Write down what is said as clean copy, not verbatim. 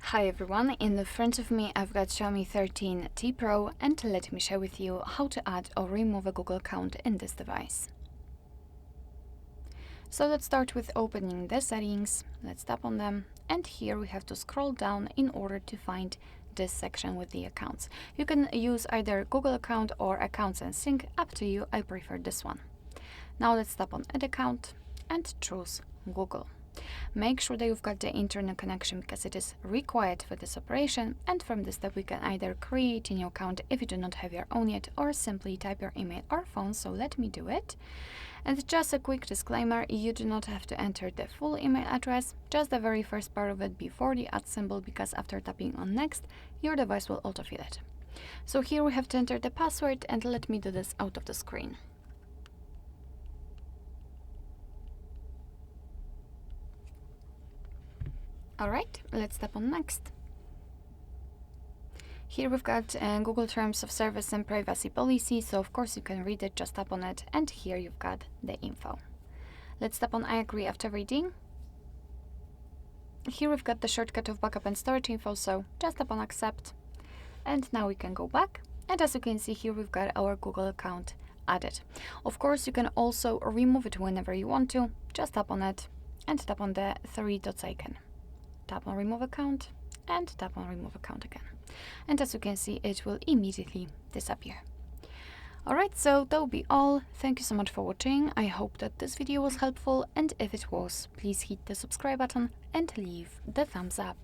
Hi everyone, in the front of me I've got Xiaomi 13T Pro, and let me share with you how to add or remove a Google account in this device. So let's start with opening the settings. Let's tap on them, and here we have to scroll down in order to find this section with the accounts. You can use either Google account or accounts and sync, up to you. I prefer this one. Now let's tap on add account and choose Google. Make sure that you've got the internet connection because it is required for this operation, and from this step we can either create a new account if you do not have your own yet, or simply type your email or phone. So let me do it. And just a quick disclaimer, you do not have to enter the full email address, just the very first part of it before the @ symbol, because after tapping on next your device will autofill it. So here we have to enter the password, and let me do this out of the screen. Alright, let's tap on next. Here we've got Google Terms of Service and Privacy Policy, so of course you can read it, just tap on it, and here you've got the info. Let's tap on I agree after reading. Here we've got the shortcut of backup and storage info, so just tap on accept. And now we can go back, and as you can see here we've got our Google account added. Of course you can also remove it whenever you want to, just tap on it and tap on the three dots icon. Tap on remove account and tap on remove account again. And as you can see, it will immediately disappear. Alright, so that will be all. Thank you so much for watching. I hope that this video was helpful, and if it was, please hit the subscribe button and leave the thumbs up.